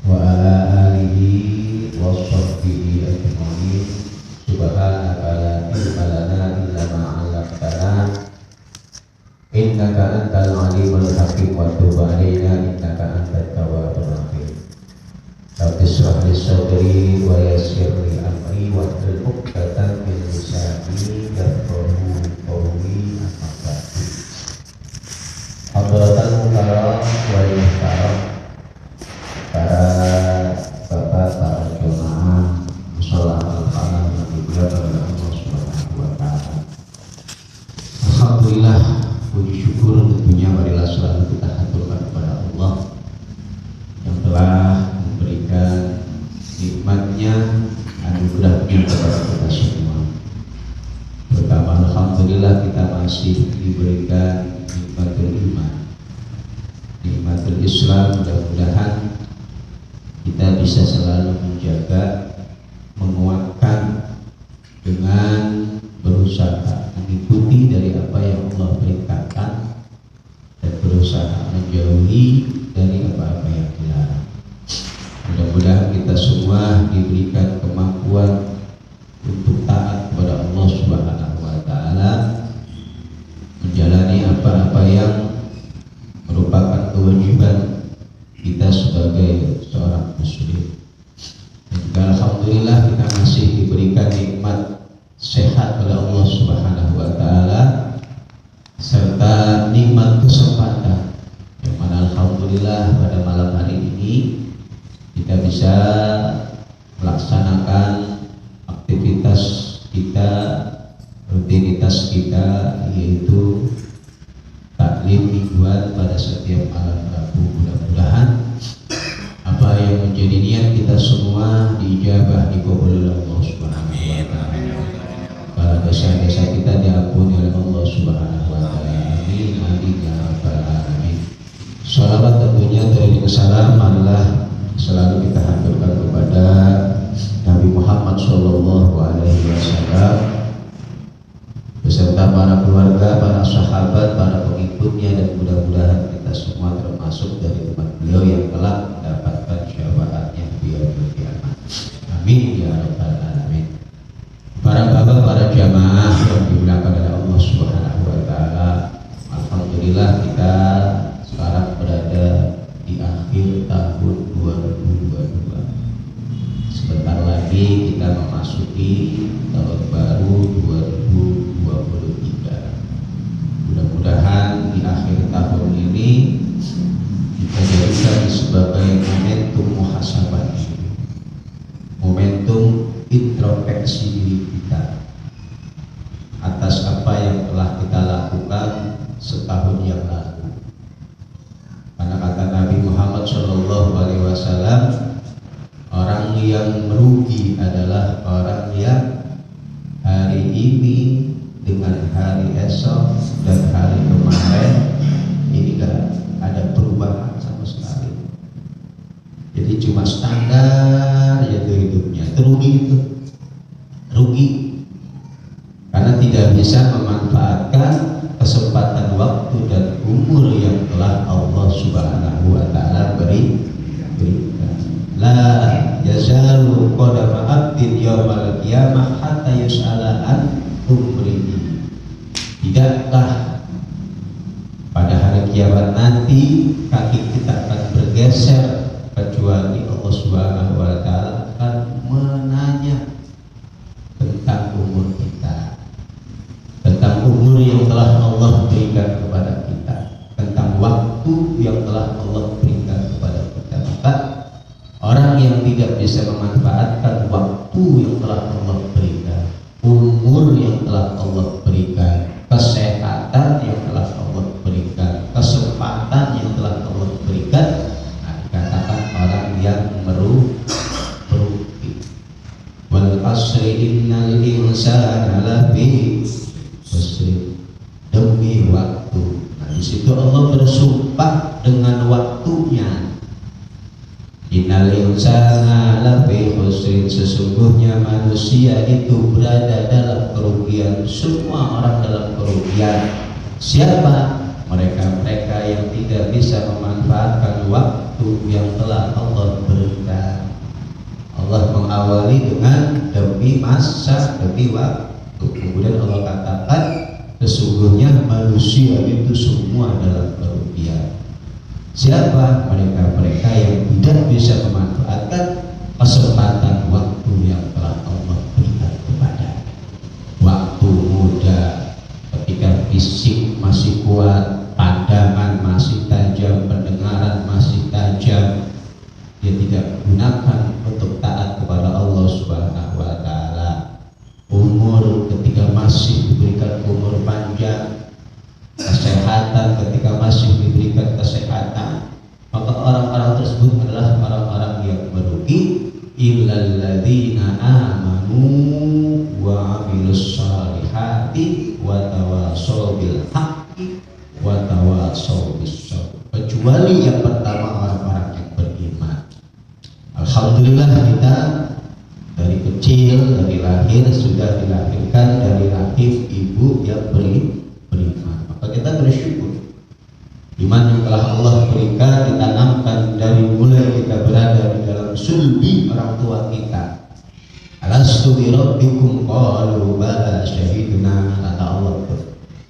wa ala alihi wa sahbihi ajma'in. Subhanaka la ilma lana illa ma 'allamtana innaka antal alimul hakim wa tub 'alaina innaka antat tawwabur rahim. Rabbi shrah li sadri wa yassir li amri wa hlul 'uqdatam min lisani yafqahu qawli. Amma ba'du. Hadratul mukarram wal muhtaram, para bapak, para jemaah mushola al-falah yang dimuliakan oleh Allah Subhanahu wa taala. Alhamdulillah, puji syukur tentunya marilah selalu kita haturkan kepada Allah yang telah memberikan nikmatnya, anugerahnya kepada kita semua. Pertama, alhamdulillah kita masih diberikan nikmatul iman, nikmatul Islam. Mudah-mudahan kita bisa selalu menjaga, menguatkan dengan berusaha mengikuti dari apa yang Allah perintahkan dan berusaha menjauhi dari apa-apa yang dilarang. Mudah-mudahan kita semua diberikan kemampuan untuk taat kepada Allah Subhanahu wa taala, menjalani apa-apa yang merupakan kewajiban kita sebagai seorang muslim. Dan juga alhamdulillah kita masih diberikan nikmat sehat oleh Allah Subhanahu wa taala serta nikmat kesempatan, yang mana alhamdulillah pada malam hari ini kita bisa melaksanakan aktivitas kita, rutinitas kita, yaitu taklim mingguan pada setiap malam Rabu. Mudah-mudahan apa yang menjadi niat kita semua diijabah, dikabul oleh Allah Subhanahu wa taala. Para dosa-dosa kita diampuni oleh Allah Subhanahu wa taala. Amin amin ya rabbal alamin. Salawat tentunya dari salam marilah selalu kita haturkan kepada Nabi Muhammad sallallahu alaihi wasallam beserta para keluarga, para sahabat, para pengikutnya, dan mudah-mudahan kita semua termasuk dari umat beliau yang telah mendapatkan syafaatnya di yaumil qiyamah. Amin ya rabbal alamin. Para bapak, para jamaah yang dimuliakan oleh Allah Subhanahu wa taala, alhamdulillah kita sekarang berada di akhir tahun 2022. Sebentar lagi kita memasuki tahun baru 2023. Mudah-mudahan di akhir tahun ini kita jadikan sebagai momentum muhasabah, momentum introspeksi diri kita atas apa yang telah kita lakukan setahun yang lalu. Karena kata Nabi Muhammad SAW, orang yang merugi adalah orang yang hari ini dengan hari esok dan hari kemarin ini gak ada perubahan sama sekali. Jadi cuma standar ya hidupnya. Rugi itu, rugi karena tidak bisa memanfaatkan kesempatan waktu dan umur yang telah Allah Subhanahu wa taala berikan. La yazalu qadama abdin yaumal qiyamah hatta yus'ala an umrihi. Tidaklah pada hari kiamat nanti kaki kita akan bergeser kecuali Allah Subhanahu wa taala akan menanya tentang umur kita, tentang umur yang telah Allah berikan kepada kita, tentang waktu yang telah Allah berikan kepada kita. Maka orang yang tidak bisa memanfaatkan waktu yang telah Allah berikan, umur yang telah Allah berikan, kesehatan yang telah Allah berikan, kesempatan yang telah Allah berikan, dikatakan orang yang merugi. Wal asri innal insana lafi khusr. Demi waktu. Nah, di situ Allah bersumpah dengan waktunya. Innal insana lafi khusr. Sesungguhnya manusia itu berada dalam kerugian. Semua orang dalam kerugian. Siapa? Mereka-mereka yang tidak bisa memanfaatkan waktu yang telah Allah berikan awali dengan demi masa, demi waktu. Kemudian Allah katakan sesungguhnya manusia itu semua dalam kerugian. Siapa? Mereka-mereka yang tidak bisa memanfaatkan kesempatan waktu yang telah Allah berikan kepada. Waktu muda, ketika fisik masih kuat, pandangan masih tajam, pendengaran masih tajam, dia tidak gunakan untuk taat kepada Allah Subhanahu wa taala. Umur ketika masih diberikan umur panjang, kesehatan ketika masih diberikan kesehatan, maka orang-orang tersebut adalah orang-orang yang merugi. Illal ladzina amanu wa 'amilus shalihati wa tawashaw bil haqqi wa tawashaw bis sabr. Kecuali yang pertama orang-orang yang beriman. Alhamdulillah kita dari kecil, dari lahir sudah dilahirkan dari rahim ibu yang beriman. Maka kita bersyukur iman yang telah Allah berikan, ditanamkan dari mulai kita berada di dalam sulbi orang tua kita. Alastu bi rabbikum qalu bala syahidna, kata Allah.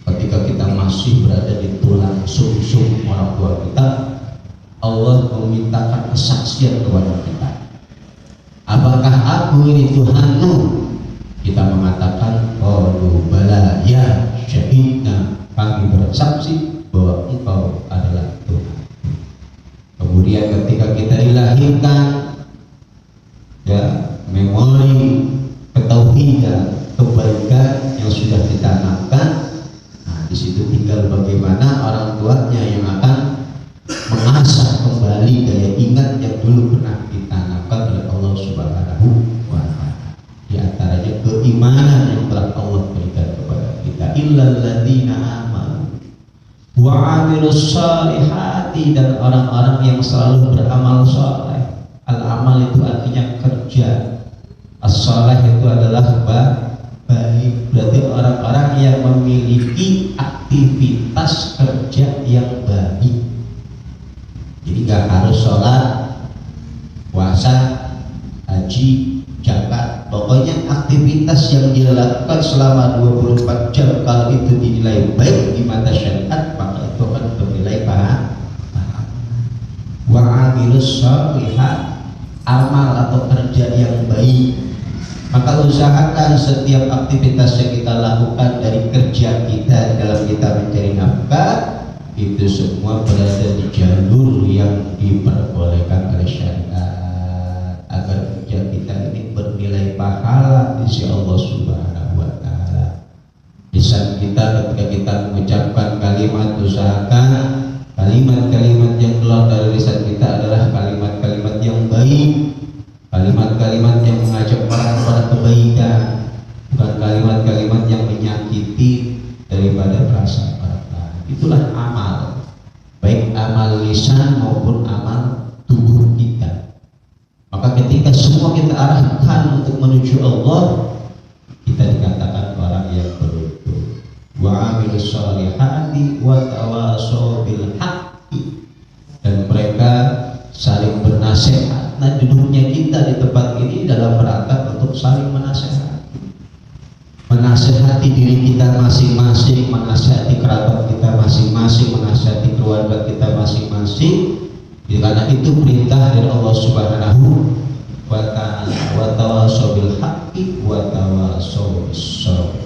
Ketika kita masih berada di tulang sum-sum orang tua kita, Allah memintakan kesaksian kepada kita. Apakah aku ini Tuhanmu? Kita mengatakan qalu bala ya syahidna, kami bersaksi bahwa Engkau adalah Tuhan. Kemudian ketika kita dilahirkan, ya, memori ketauhidan, kebaikan yang sudah ditanamkan. Nah, di situ tinggal bagaimana orang tuanya yang akan mengasah kembali daya ingat yang dulu pernah ditanamkan oleh Allah Subhanahu wa taala. Di antaranya keimanan yang telah Allah berikan kepada kita. Illal ladzina amanu wa 'amilus shalihati, dan orang-orang yang selalu beramal saleh. Al-amal itu artinya kerja. As-shalih itu adalah baik. Berarti orang-orang yang memiliki aktivitas kerja yang baik. Jadi nggak harus sholat, puasa, haji, zakat. Pokoknya aktivitas yang dilakukan selama 24 jam kalau itu dinilai baik di mata syariat, maka itu akan bernilai pahala. Wa 'amilus shalihat, amal atau kerja yang baik. Maka usahakan setiap aktivitas yang kita lakukan dari kerja kita dalam kita mencari nafkah, itu semua berada di jalur yang diperbolehkan oleh syariat, agar kerja kita ini bernilai pahala di sisi Allah Subhanahu wa taala. Lisan kita ketika kita mengucapkan kalimat, usahakan kalimat-kalimat yang keluar dari lisan kita adalah kalimat-kalimat yang baik, kalimat-kalimat yang mengajak orang kepada kebaikan, bukan kalimat-kalimat yang menyakiti daripada perasaan orang lain. Itulah amal, baik amal lisan maupun amal tubuh kita. Maka ketika semua kita arahkan untuk menuju Allah, kita dikatakan orang yang beruntung. Wa 'amilus shalihati wa tawashaw bil haqqi, dan mereka saling bernasihat. Nah, duduknya kita di tempat ini dalam rangka untuk saling menasehati diri kita masing-masing, menasehati kerabat kita masing-masing, menasehati keluarga kita masing-masing. Karena itu perintah dari Allah Subhanahu wa taala, wa tawashaw bil haqqi wa tawashaw bis sabr.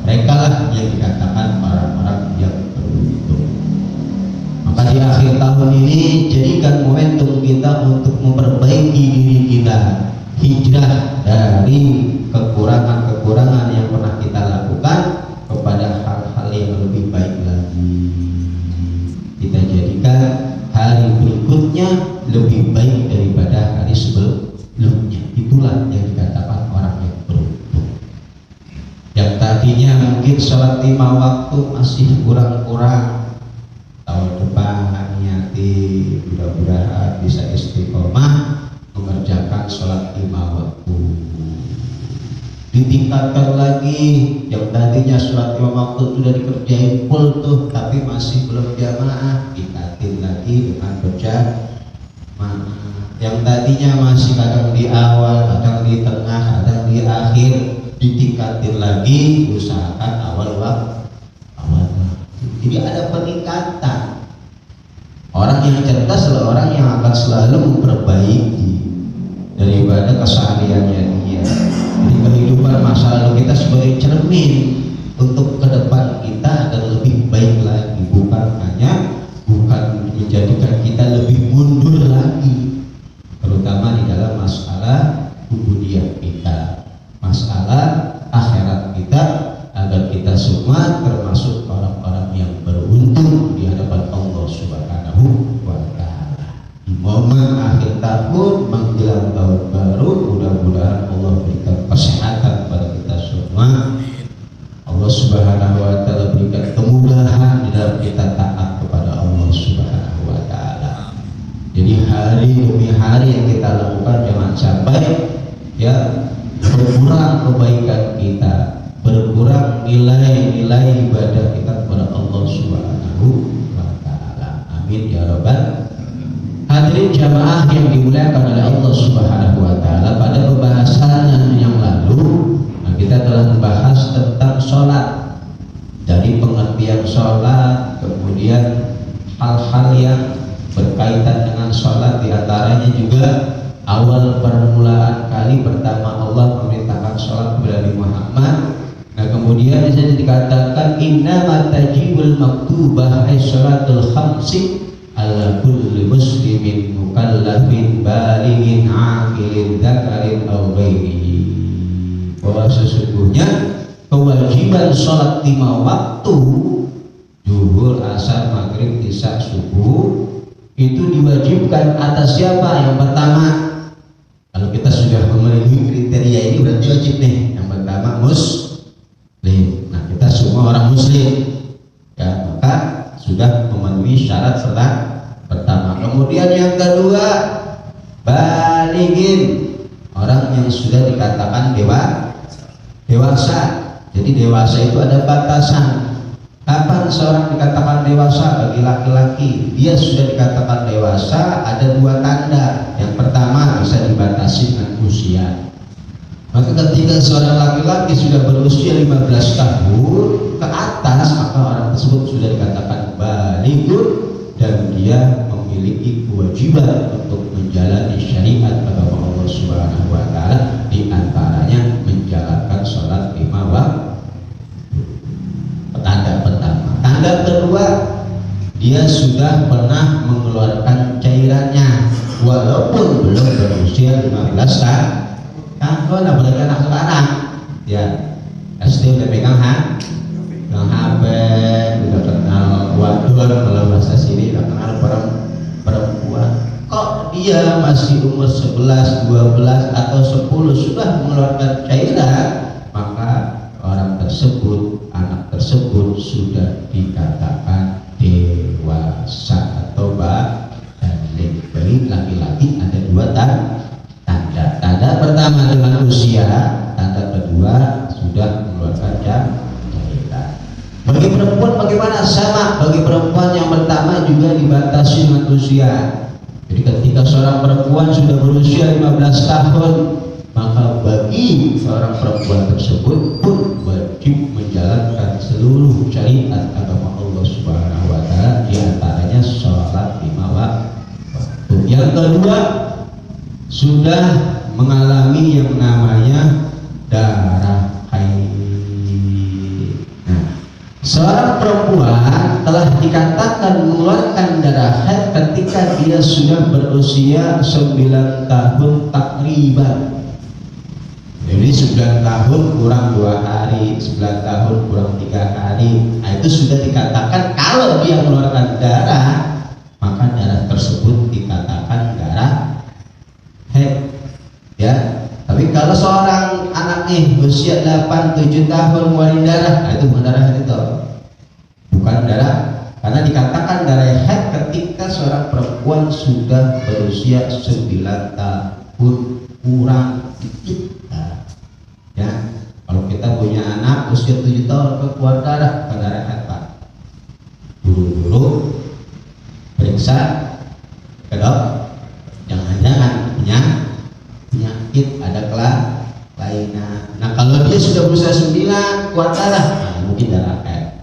Mereka lah yang dikatakan orang-orang yang beruntung. Maka di akhir tahun ini jadikan momentum kita untuk memperbaiki diri kita, hijrah dari kekurangan-kekurangan yang pernah kita lakukan kepada hal-hal yang lebih baik lagi. Kita jadikan hari berikutnya lebih baik daripada hari sebelumnya. Itulah yang dikatakan orang yang beruntung. Yang tadinya mungkin sholat 5 waktu masih kurang-kurang, tahun depan niati mudah-mudahan bisa istiqomah mengerjakan sholat 5 waktu. Ditingkatkan lagi, yang tadinya sholat 5 waktu sudah dikerjain full tuh, tapi masih belum jamaah, tingkatin lagi dengan berjamaah. yang tadinya masih kadang di awal, kadang di tengah, kadang di akhir, ditingkatin lagi, usahakan awal awal. Jadi ada peningkatan. Orang yang cerdas adalah orang yang akan selalu memperbaiki daripada kesehariannya dia. Jadi kehidupan masa lalu kita sebagai cermin untuk ke depan kita agar lebih baik lagi, bukan menjadikan kita lebih mundur lagi, terutama di dalam masalah ubudiyah kita, masalah akhirat kita, agar kita semua termasuk orang-orang yang beruntung di hadapan Allah Subhanahu wa Ta'ala. Di momen akhir tahun menjelang tahun baru, mudah-mudahan Allah berikan kesehatan pada kita semua. Allah Subhanahu wa Ta'ala berikan kemudahan di dalam kita taat kepada Allah Subhanahu wa Ta'ala. Jadi hari demi hari yang kita lakukan jangan sampai ya berkurang kebaikan kita, berkurang nilai-nilai ibadah kita kepada Allah Subhanahu wa Ta'ala. Amin ya rabbal. Hadirin jamaah yang dimuliakan oleh Allah Subhanahu wa Ta'ala, pada pembahasan yang lalu kita telah membahas tentang sholat, dari pengertian sholat, kemudian hal-hal yang berkaitan dengan sholat, diantaranya juga awal permulaan kali pertama Allah memerintahkan sholat kepada Nabi Muhammad. Nah kemudian bisa dikatakan inna matajibul maktubah ay sholatul khamsi ala kulli muslimin mukallafin balighin aqilin dzakarin aw ghairihi, bahwa sesungguhnya kewajiban sholat 5 waktu zuhur, asar, maghrib, isya, subuh itu diwajibkan atas siapa? Yang pertama, kalau kita sudah memenuhi kriteria ini berarti wajib nih. Yang pertama muslim. Nah kita semua orang muslim ya, maka sudah memenuhi syarat pertama. Kemudian yang kedua, balighin, orang yang sudah dikatakan dewasa. Jadi dewasa itu ada batasan. Kapan seorang dikatakan dewasa? Bagi laki-laki, dia sudah dikatakan dewasa ada 2 tanda. Yang pertama, bisa dibatasi dengan usia. Maka ketika seorang laki-laki sudah berusia 15 tahun ke atas, maka orang tersebut sudah dikatakan balighun dan dia memiliki kewajiban untuk menjalani syariat agama Allah Subhanahu wa Ta'ala, di antaranya menjalankan sholat 5 waktu. Tanda pertama. Tanda kedua, dia sudah pernah mengeluarkan cairannya walaupun belum berusia 15 tahun. Kan apalagi anak sekarang ya SD udah pegang HP, udah kenal wadon, kalau bahasa sini udah kenal perempuan. Kok dia masih umur 11, 12 atau 10 sudah mengeluarkan cairan, maka orang tersebut, anak tersebut sudah dikatakan dewasa atau baligh. Bagi laki-laki ada 2 tanda. Tanda pertama dengan usia, tanda kedua sudah mengeluarkan cairan. Bagi perempuan bagaimana? Sama. Bagi perempuan yang pertama juga dibatasi dengan usia. Jadi ketika seorang perempuan sudah berusia 15 tahun, maka bagi seorang perempuan tersebut pun wajib menjalankan seluruh syariat agama Allah Subhanahu wa Ta'ala, di antaranya sholat 5 waktu. Yang kedua, sudah mengalami yang namanya darah haid. Seorang perempuan telah dikatakan mengeluarkan darah haid ketika dia sudah berusia 9 tahun takriban. Jadi 9 tahun kurang 2 hari, 9 tahun kurang 3 hari. Nah, itu sudah dikatakan kalau dia mengeluarkan darah, maka darah tersebut dikatakan darah haid. Ya. Tapi kalau seorang anak usia 8-7 tahun mengeluarkan darah, nah itu bukan darah haid, itu bukan darah, karena dikatakan darah haid ketika seorang perempuan sudah berusia 9 tahun kurang dikit. Nah, ya, kalau kita punya anak usia 7 tahun keluar darah, bukan darah haid, Pak. Buru-buru periksa ke dokter. Jangan-jangan dia sudah berusia 9 keluar darah, nah, mungkin darah haid.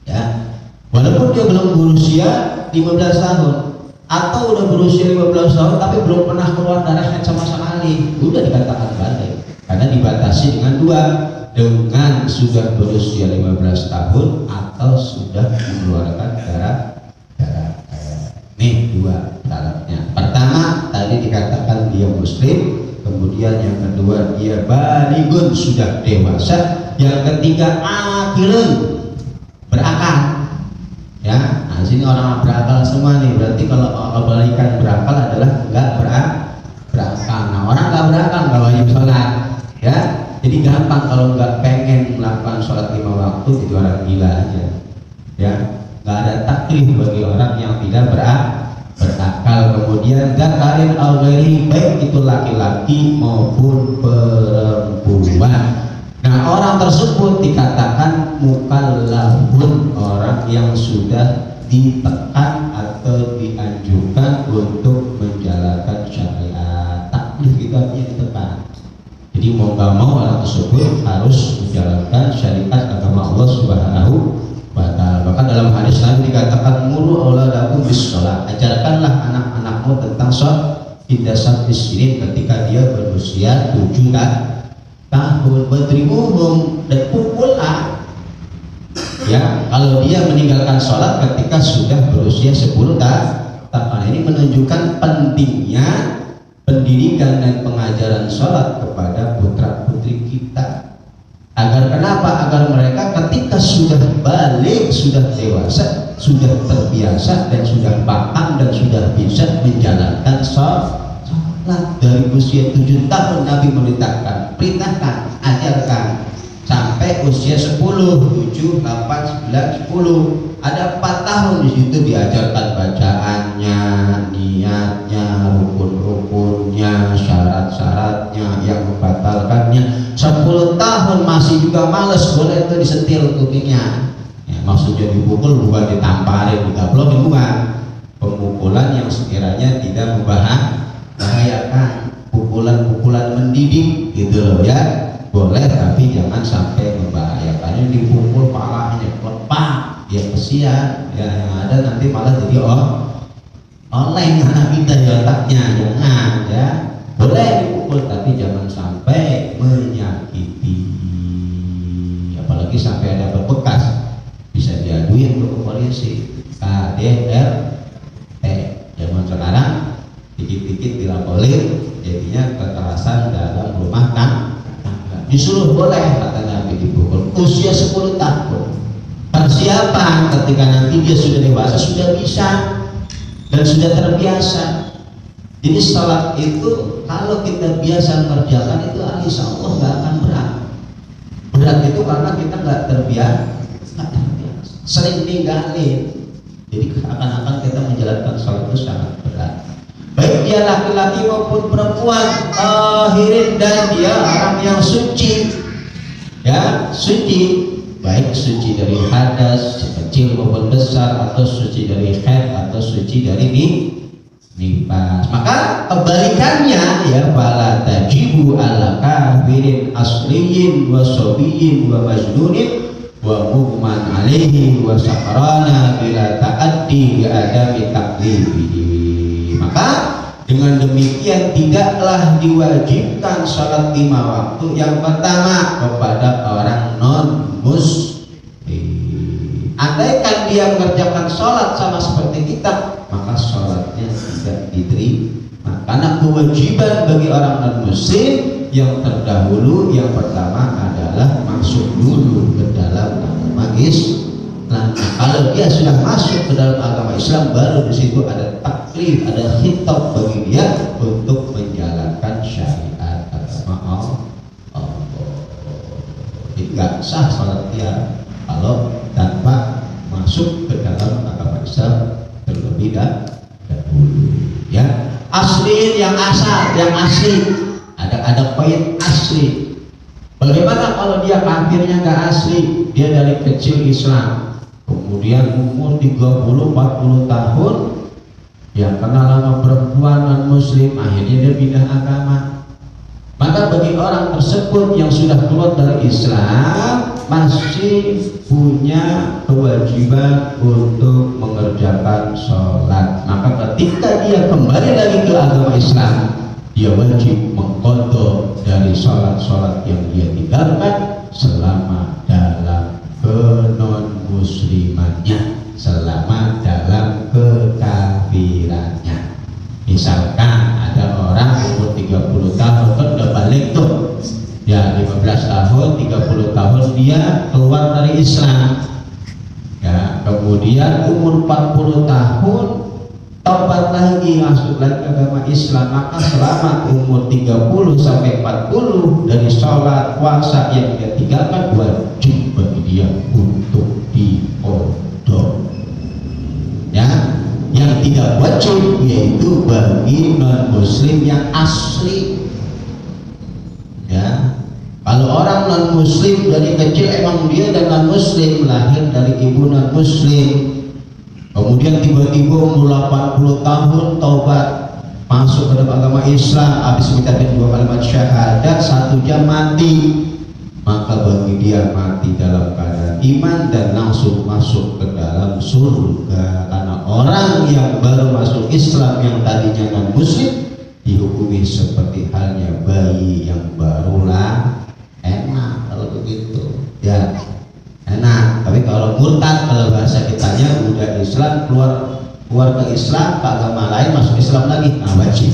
Ya, walaupun dia belum berusia 15 tahun atau udah berusia 15 tahun tapi belum pernah keluar darah haid sama sekali, udah dikatakan balik. Karena dibatasi dengan dua, dengan sudah berusia 15 tahun atau sudah mengeluarkan darah haid. Nih dua syaratnya. Pertama tadi dikatakan dia muslim, kemudian yang kedua dia balighun, sudah dewasa, yang ketiga akilun, berakal. Ya, nah sini orang berakal semua nih. Berarti kalau kebalikan berakal adalah enggak berakal. Nah orang enggak berakal kalau wajib sholat, ya. Jadi gampang kalau enggak pengen melakukan sholat 5 waktu, jadi orang gila aja. Ya, enggak ada taklif bagi orang yang tidak berakal. Kemudian zakarin al ghairi, baik itu laki-laki maupun perempuan. Nah orang tersebut dikatakan mukallafun, orang yang sudah ditekan atau dianjurkan untuk menjalankan syariat. Taklif itu artinya ditekan. Jadi mau nggak mau orang tersebut harus menjalankan syariat agama Allah Subhanahu wa ta'ala. Bahkan dalam hadis Nabi dikatakan muru auladakum bis shalah, ajarkanlah anak-anakmu tentang sholat hingga sampai sini ketika dia berusia 7 tahun, bertribuhum, dan pukullah. Ya, kalau dia meninggalkan sholat ketika sudah berusia 10 tahun, ini menunjukkan pentingnya pendidikan dan pengajaran sholat kepada putra putri kita. Agar kenapa? Agar mereka ketika sudah balik, sudah dewasa, sudah terbiasa dan sudah paham dan sudah bisa menjalankan sholat. Dari usia 7 tahun Nabi perintahkan, ajarkan sampai usia 10, 7, 8, 9, 10. Ada 4 tahun di situ diajarkan bacaannya, niatnya, rukun-rukunnya, syarat-syaratnya, yang membatalkannya. 10 tahun masih juga males, boleh itu disetil kupingnya. Ya, maksudnya dipukul bukan ditamparin, digablokin, bukan. Pemukulan yang sekiranya tidak membahayakan, pukulan-pukulan mendidik gitu loh ya, boleh, tapi jangan sampai membahayakan. Dipukul palanya lepak, ya kesian ya, yang ada nanti malah jadi online anak kita di otaknya. Jangan ya, boleh dipukul tapi jangan sampai menyakiti, apalagi sampai ada bekas, bisa diaduin ke polisi, KDRT. Zaman sekarang dikit-dikit dilaporin, jadinya kekerasan dalam rumah tangga. Disuruh boleh, kata Nabi, dipukul usia 10 tahun. Persiapan ketika nanti dia sudah dewasa, sudah bisa dan sudah terbiasa. Jadi sholat itu kalau kita biasa mengerjakan itu, insya Allah nggak akan berat. Berat itu karena kita nggak terbiasa, sering ninggalin. Jadi akan-akan kita menjalankan sholat itu sangat berat. Baik dia laki-laki maupun perempuan, tahirin, dan dia orang yang suci, ya suci, baik suci dari hadas kecil maupun besar, atau suci dari haid, atau suci dari nifas. Maka kebalikannya ya, fala tajibu ala kafirin asliyin wa sobiyin wa majnunin wa mughman alaihi wa sakrana bila ta'addi adami taklifihi. Maka dengan demikian tidaklah diwajibkan sholat 5 waktu yang pertama kepada orang non muslim. Andaikan dia mengerjakan sholat sama seperti kita, maka sholatnya tidak diterima. Karena kewajiban bagi orang non muslim yang terdahulu, yang pertama adalah masuk dulu ke dalam agama Islam. Nah, kalau dia sudah masuk ke dalam agama Islam, baru di situ ada taklif, ada khitab bagi dia untuk menjalankan syariat agama Allah. Jadi nggak sah sholat dia kalau tanpa masuk ke dalam agama Islam terlebih dahulu. Ya, asli yang asal, yang asli, ada poin asli. Bagaimana kalau dia kafirnya nggak asli, dia dari kecil Islam, kemudian umur 30-40 tahun yang kenal sama perempuan non muslim, akhirnya dia pindah agama. Maka bagi orang tersebut yang sudah keluar dari Islam masih punya kewajiban untuk mengerjakan sholat. Maka ketika dia kembali lagi ke agama Islam, dia wajib mengqadha dari sholat-sholat yang dia tinggalkan selama dalam kenon-muslimannya, selama dalam kekafirannya. Misalkan ada orang umur 30 tahun kan udah balik tuh ya, 15 tahun 30 tahun dia keluar dari Islam ya, kemudian umur 40 tahun taubat lagi masuk lagi ke agama Islam, maka selama umur 30 sampai 40 dari sholat puasa yang dia tinggalkan wajib bagi dia untuk diqadha ya. Yang tidak wajib yaitu bagi non muslim yang asli ya. Kalau orang non muslim dari kecil emang dia dan non muslim, lahir dari ibu non muslim, kemudian tiba-tiba umur 80 tahun taubat masuk ke dalam agama Islam, habis mengucapkan 2 kalimat syahadat 1 jam mati, maka bagi dia mati dalam keadaan iman dan langsung masuk ke dalam surga. Karena orang yang baru masuk Islam yang tadinya non muslim dihukumi seperti halnya bayi yang baru lah. Enak kalau begitu ya, enak. Tapi kalau murtad, kalau bahasa kitanya udah Islam keluar ke Islam, ke agama lain, masuk Islam lagi, nah wajib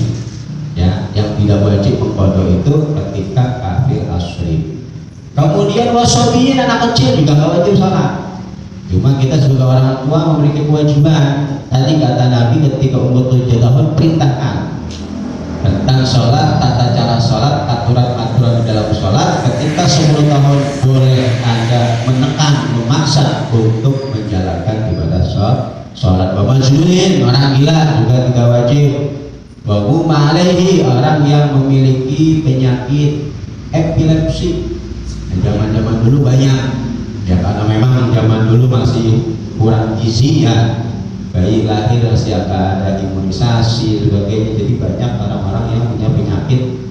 ya. Yang tidak wajib mengqadha itu ketika kafir asli. Kemudian wasobiyin, anak kecil juga nggak wajib sholat. Cuma kita sebagai orang tua memiliki kewajiban. Tadi kata Nabi ketika umur 7 tahun perintahkan tentang sholat, tata cara sholat, aturan-aturan di dalam sholat. Ketika 10 tahun boleh Anda menekan, memaksa untuk menjalankan ibadah sholat. Wamajnunin, orang gila juga tidak wajib. Wahuma alaihi, orang yang memiliki penyakit epilepsi. Zaman-zaman dulu banyak ya, karena memang zaman dulu masih kurang gizi ya, bayi lahir masih ada imunisasi sebagainya, jadi banyak orang-orang yang punya penyakit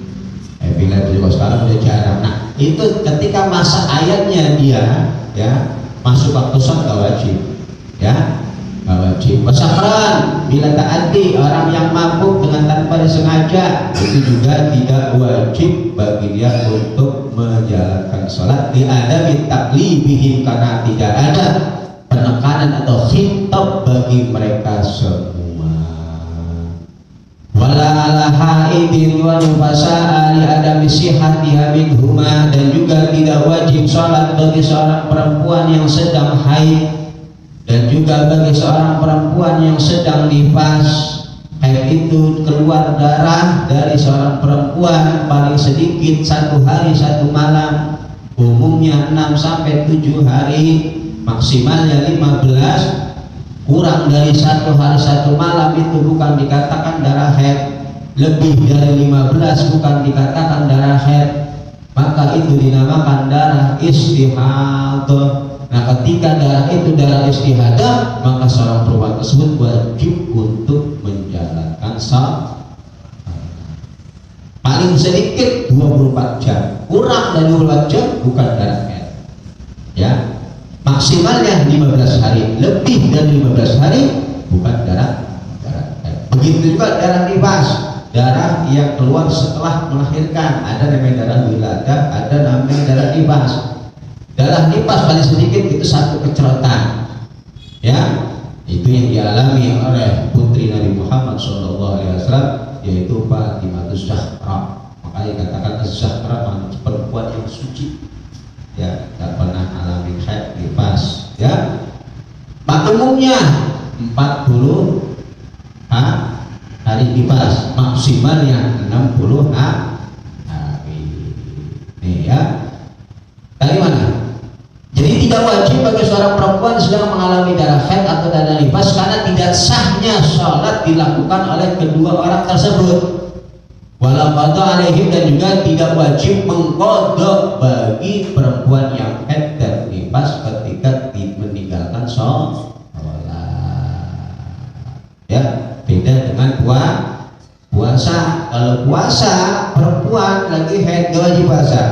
epilepsi. Kalau sekarang udah jarang. Nah itu ketika masa ayatnya dia ya masuk waktu sholat gak wajib ya, gak wajib. Wasakran bila ta'addi, orang yang mabuk dengan tanpa disengaja, itu juga tidak wajib bagi dia untuk menjalankan sholat. Li'adami taklibihim, karena tidak ada penekanan atau khitab bagi mereka semua. Wala ala haidin wa nufasa'a li'adami sihatiha minhuma, dan juga tidak wajib sholat bagi seorang perempuan yang sedang haid dan juga bagi seorang perempuan yang sedang nifas. Haid itu keluar darah dari seorang perempuan paling sedikit 1 hari 1 malam, umumnya 6 sampai 7 hari, maksimalnya 15. Kurang dari 1 hari 1 malam itu bukan dikatakan darah haid, lebih dari 15 bukan dikatakan darah haid, maka itu dinamakan darah istihadah. Nah ketika darah itu darah istihadah, maka seorang perempuan tersebut wajib untuk menjalankan sholat paling sedikit 24 jam, kurang dari 24 jam bukan darah haid ya, maksimalnya 15 hari, lebih dari 15 hari bukan darah haid. Begitu juga darah nifas, darah yang keluar setelah melahirkan, ada namanya darah wiladah, ada namanya darah nifas. Darah nifas paling sedikit itu 1 kecerotan ya, itu yang dialami oleh putri Nabi Muhammad SAW, yaitu Fatimah Zahra. Makanya dikatakan Zahra perempuan yang suci ya, tidak pernah alami haid nifas ya. Maksimumnya 40 hari nifas, maksimalnya 60 hari. Nih ya, dari mana? Jadi tidak wajib bagi seorang perempuan sedang mengalami darah haid atau darah nifas, karena tidak sahnya sholat dilakukan oleh kedua orang tersebut. Walau qadha alaihim, dan juga tidak wajib mengqadha bagi perempuan yang haid dan nifas ketika meninggalkan sholat ya. Beda dengan puasa. kalau puasa perempuan lagi haid gak wajib puasa,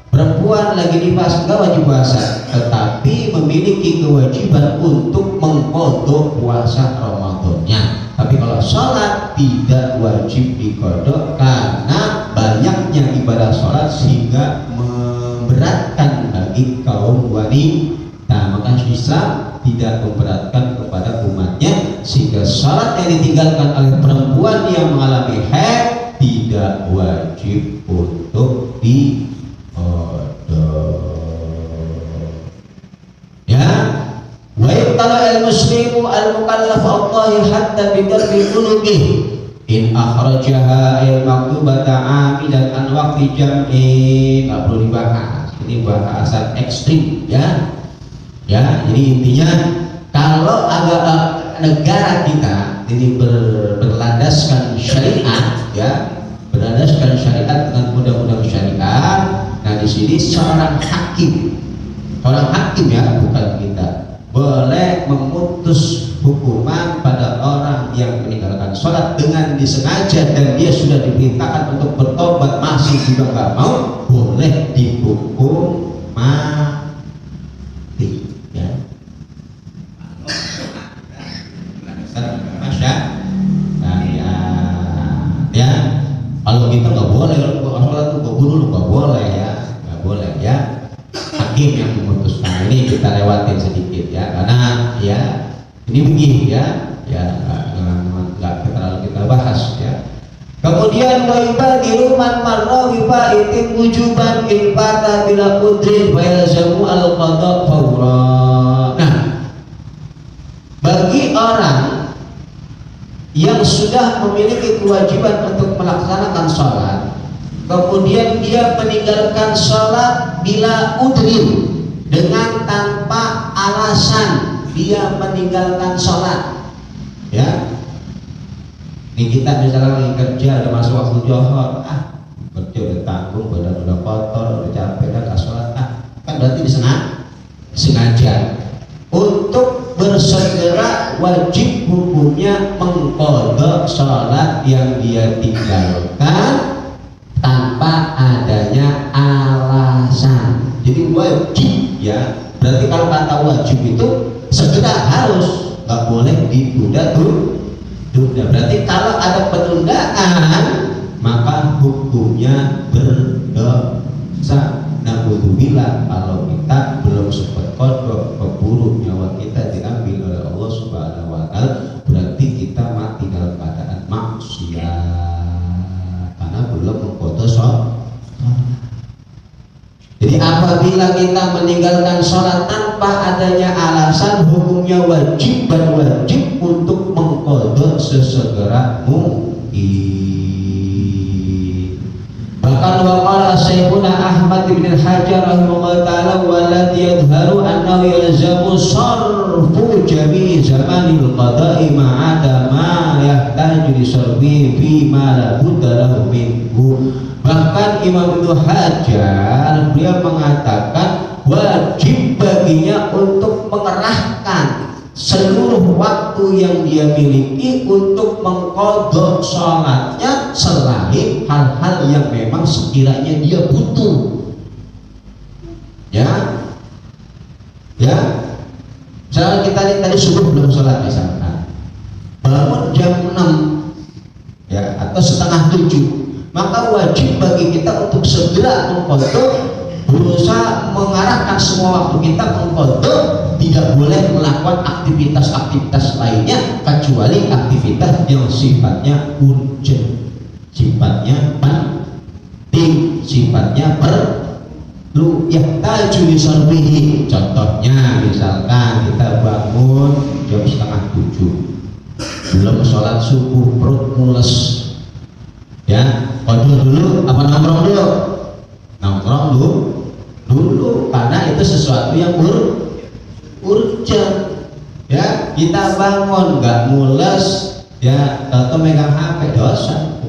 perempuan lagi nifas gak wajib puasa, tetapi memiliki kewajiban untuk mengqadha puasa Ramadannya. Tapi kalau sholat tidak wajib diqadha karena banyaknya ibadah sholat sehingga memberatkan bagi kaum wanita. Maka Islam tidak memberatkan kepada umatnya sehingga sholat yang ditinggalkan oleh perempuan yang mengalami haid tidak wajib untuk diqadha. Ya, wa yaqala al-muslimu al-mukallaf Allah hatta bi qalbi qulubi in akhrajaha al-maktubata amidan an waqti jam'i. Enggak perlu dibahas, ini bahasan ekstrim ya. Ya, jadi intinya kalau negara kita ini berlandaskan syariat ya, berlandaskan syariat dengan undang-undang syariat. Nah, di sini seorang hakim ya, bukan kita, boleh memutus hukuman pada orang yang meninggalkan sholat dengan disengaja dan dia sudah diperintahkan untuk bertobat masih juga nggak mau, boleh dihukum mati ya. Masya ya, kalau kita nggak boleh, kalau sholat itu bunuh nggak boleh ya, nggak boleh ya. Hakim yang memutuskan. Ini kita lewatin sedikit ya, karena ya ini begini ya, nggak terlalu kita bahas ya. Kemudian waibadiru man marra bi fa'itin wujuban in fata bila udrin wa yalzamu al-qada fawra. Nah, bagi orang yang sudah memiliki kewajiban untuk melaksanakan sholat, kemudian dia meninggalkan sholat bila udrin, dengan tanpa alasan dia meninggalkan sholat ya. Ini kita misalnya lagi kerja, udah masuk waktu johor, kerja udah tanggung, badan udah kotor, udah capek, dan gak sholat, kan berarti sengaja. Untuk bersegera wajib hukumnya mengqadha sholat yang dia tinggalkan tanpa adanya alasan. Jadi wajib ya, berarti kalau kata wajib itu segera harus, nggak boleh ditunda tunda. Berarti kalau ada penundaan maka hukumnya berdosa. Naudzubillah, kalau kita belum sempat qadha, keburu nyawa kita diambil oleh Allah Subhanahu wa taala, berarti kita mati dalam keadaan maksiat karena belum mengqadha sholat. Jadi apabila kita meninggalkan sholat tanpa adanya alasan, hukumnya wajib dan wajib untuk mengqadha sesegera mungkin. Bahkan waqala Syekhuna Ahmad bin Hajar rahimahullah ta'ala walladhi yadharu annahu yalzamu sarfu jami'i zamanil qada'i ma'ada ma yahtaju li sarfi fi ma la budda lahu minhu. Bahkan Imam Ibnu Hajar beliau mengatakan wajib baginya untuk mengerahkan seluruh waktu yang dia miliki untuk mengqadha sholatnya selain hal-hal yang memang sekiranya dia butuh ya. Misalnya kita tadi subuh belum sholat misalkan, bangun jam 6 ya atau setengah 7, maka wajib bagi kita untuk segera mengqadha, berusaha mengarahkan semua waktu kita mengqadha. Tidak boleh melakukan aktivitas-aktivitas lainnya kecuali aktivitas yang sifatnya urgent, sifatnya penting, sifatnya perlu yahtaju li sarbihi. Contohnya misalkan kita bangun jam setengah 7, belum sholat subuh, perut mules ya, qadha dulu apa nongkrong dulu? Nongkrong dulu karena itu sesuatu yang urgent ya. Kita bangun nggak mules ya atau megang HP, dosa.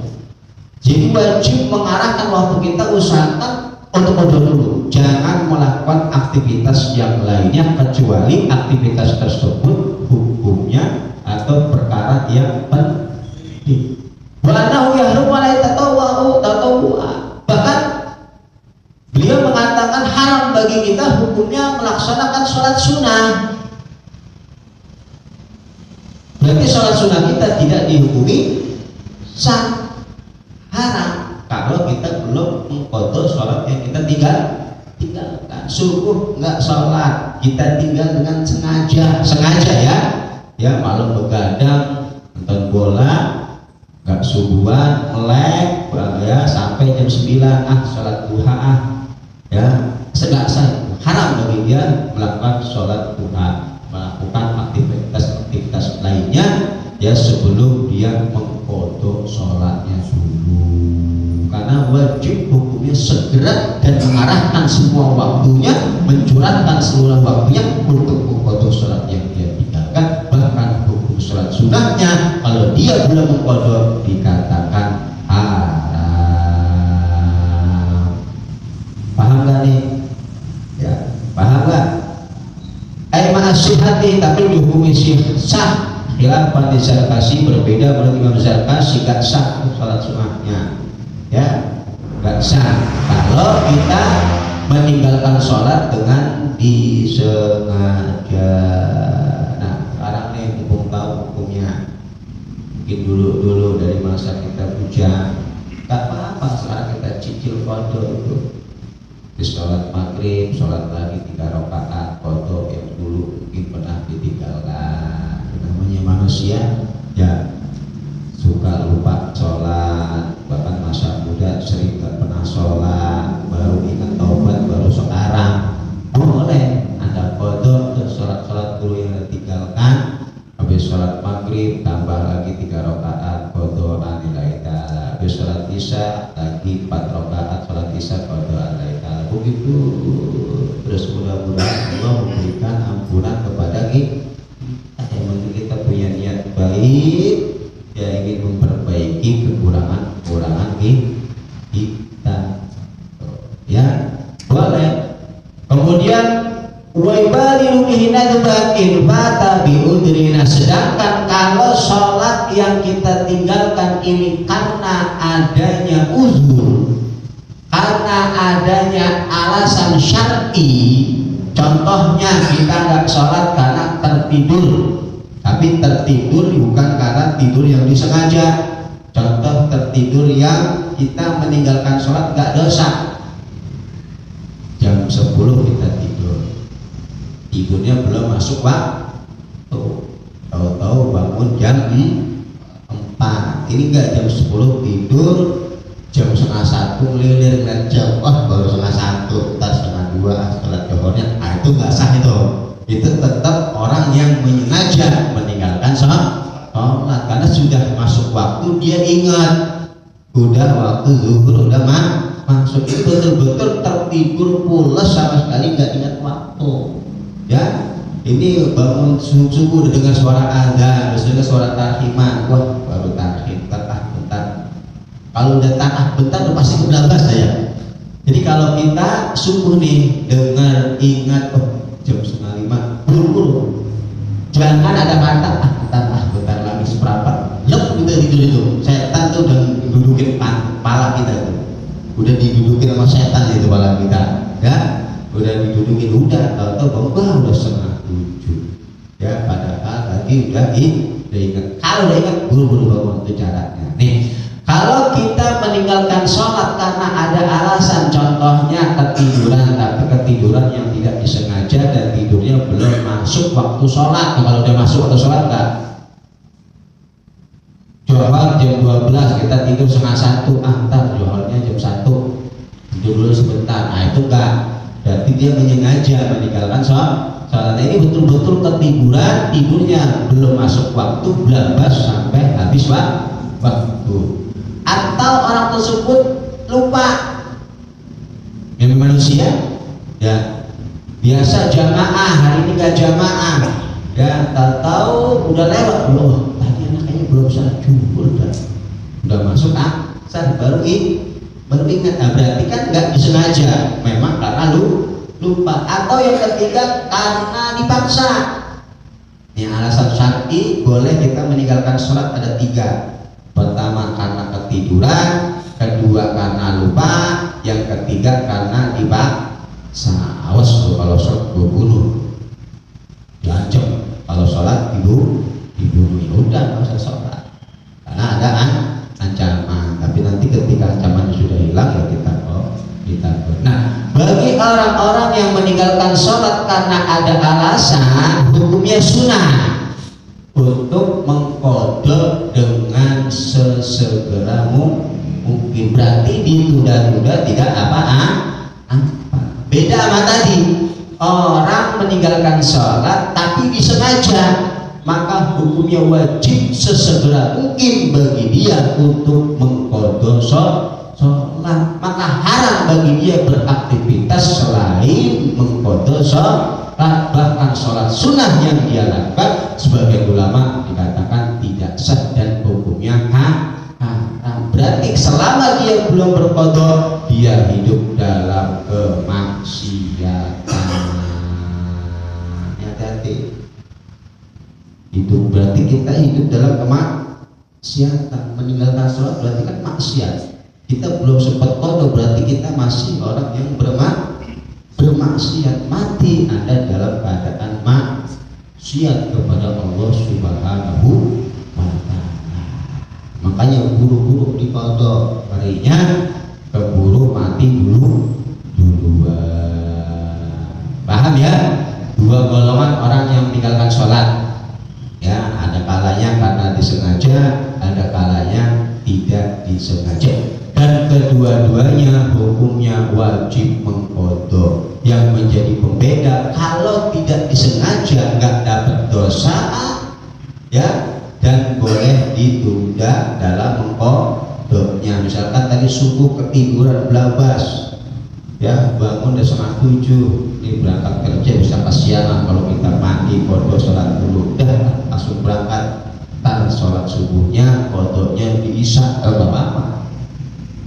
Jadi wajib mengarahkan waktu kita, usahakan untuk qadha dulu, jangan melakukan aktivitas yang lainnya kecuali aktivitas tersebut hukumnya atau perkara yang penting. Wa annahu yahrumu ala hukumnya melaksanakan sholat sunnah. Berarti sholat sunnah kita tidak dihukumi sah, haram kalau kita belum mengqadha sholat yang kita tinggalkan. Subuh nggak sholat, kita tinggal dengan sengaja ya malam begadang nonton bola, nggak subuhan, melek ya sampai jam 9 sholat duha ya segak haram bagi dia melakukan sholat duha, melakukan aktivitas lainnya ya sebelum dia mengqadha sholatnya dulu, karena wajib hukumnya segera dan mengarahkan semua waktunya, mencurahkan seluruh waktunya untuk mengqadha sholat yang dia tinggalkan. Bahkan hukum sholat sunahnya kalau dia belum mengqadha dikatakan haram. Paham gak nih? Ya, paham gak? Ma'asihati, tapi dihukumi sah. Khilafan di Zarkasi, berbeda menurut Imam Zarkasi, gak sah sholat sunahnya ya, gak sah kalau kita meninggalkan sholat dengan disengaja. Nah sekarang nih mumpung tahu hukumnya, mungkin dulu dari masa kita bujang gak apa-apa, sekarang kita cicil qadha itu di sholat maghrib, sholat lagi 3 rakaat qadha yang dulu mungkin pernah ditinggalkan. Namanya manusia ya suka lupa sholat, bahkan masa muda sering gak pernah sholat, baru ingat taubat baru sekarang. Boleh Anda qadha sholat dulu yang ditinggalkan, habis sholat maghrib tambah lagi 3 rakaat qadha lillahi ta'ala, habis sholat isya lagi 4 rakaat sholat isya qadha lillahi ta'ala. Begitu terus, mudah-mudahan Allah memberikan ampunan kepada kita. Yang penting kita punya niat baik ya, ingin memperbaiki kekurangan kita ya boleh. Kemudian waibalilu bihi nadbatin fata biudrina, sedangkan kalau sholat yang kita tinggalkan ini karena adanya uzur, karena adanya alasan syar'i, contohnya kita nggak sholat karena tertidur, tapi tertidur bukan karena tidur yang disengaja. Contoh tertidur yang kita meninggalkan sholat nggak dosa. Jam 10 kita tidurnya belum masuk waktu, tahu-tahu bangun jam 4. Ini nggak jam 10 tidur, jam 12:30 lilir ngeliat jam, baru 12:30, ntar 1:30 sholat zuhurnya. Itu nggak sah itu tetap orang yang menyengaja meninggalkan sholat karena sudah masuk waktu, dia ingat udah waktu zuhur udah masuk, itu betul-betul tertidur pulas sama sekali nggak ingat waktu ya. Ini bangun subuh udah dengar suara azan, udah dengar suara tarhiman, baru tarhim, bentar. Kalau udah bentar udah pasti kebelakang saya. Jadi kalau kita subuh nih dengar ingat jam 4:30 buru-buru, jangan ada kata bentar lagi seperempat lep kita tidur itu. Setan tuh udah dudukin kepala kita tuh, udah didudukin sama setan itu kepala kita ya, udah didudukin, udah tahu udah 6:30 ya, padahal lagi udah ingat. Kalau udah ingat buru-buru bangun, itu caranya nih. Kalau kita meninggalkan sholat karena ada alasan, contohnya ketiduran, tapi ketiduran yang tidak disengaja dan tidurnya belum masuk waktu sholat. Kalau udah masuk waktu sholat enggak, Johor jam 12 kita tidur 12:30, ntar Johornya jam 1, tidur dulu sebentar. Nah itu enggak, berarti dia menyengaja meninggalkan sholat. Ini betul-betul ketiduran, tidurnya belum masuk waktu, belabas sampai habis waktu. Atau orang tersebut lupa, yang manusia ya biasa jamaah, hari ini gak jamaah ya, tahu udah lewat loh, tadi anaknya belum sholat zuhur, udah masuk asar baru ingat. Nah, berarti kan nggak disengaja, memang karena lupa. Atau yang ketiga karena dipaksa. Ini alasan syar'i boleh kita meninggalkan sholat ada 3. Pertama karena ketiduran, kedua karena lupa, yang ketiga karena dipaksa. Awas tuh kalau sholat gue bunuh, diancam kalau sholat dibunuh ya udah nggak usah sholat karena ada ancaman. Tapi nanti ketika ancaman sudah hilang ya kita. Nah, bagi orang-orang yang meninggalkan sholat karena ada alasan, hukumnya sunnah untuk mengqadha dengan sesegera mungkin. Berarti ditunda-tunda tidak apa-apa. Beda sama tadi, orang meninggalkan sholat tapi disengaja, maka hukumnya wajib sesegera mungkin bagi dia untuk mengqadha sholat. Maka haram bagi dia beraktivitas selain mengqadha sholat. Bahkan sholat sunnah yang dia lakukan sebagai ulama dikatakan tidak sah dan hukumnya haram. Berarti selama dia belum berqadha, dia hidup dalam kemaksiatan. Hati-hati. Itu berarti kita hidup dalam kemaksiatan. Meninggalkan sholat berarti kan maksiat. Kita belum sempat qadha, berarti kita masih orang yang bermaksiat. Mati Anda dalam keadaan maksiat kepada Allah Subhanahu wa ta'ala. Makanya buru-buru diqadha, harinya keburu mati duluan. Paham ya? Dua golongan orang yang meninggalkan sholat. Ya, ada kalanya karena disengaja, ada kalanya tidak disengaja. Dan kedua-duanya hukumnya wajib mengqadha. Yang menjadi pembeda, kalau tidak disengaja nggak dapat dosa, ya, dan boleh ditunda dalam mengqadhanya. Misalkan tadi subuh ketiduran belabas, ya, bangun udah 6:30, ini berangkat kerja bisa kesiangan. Kalau kita mandi qadha sholat dulu, udah langsung berangkat. Tar sholat subuhnya qadhanya di isya, nggak apa-apa.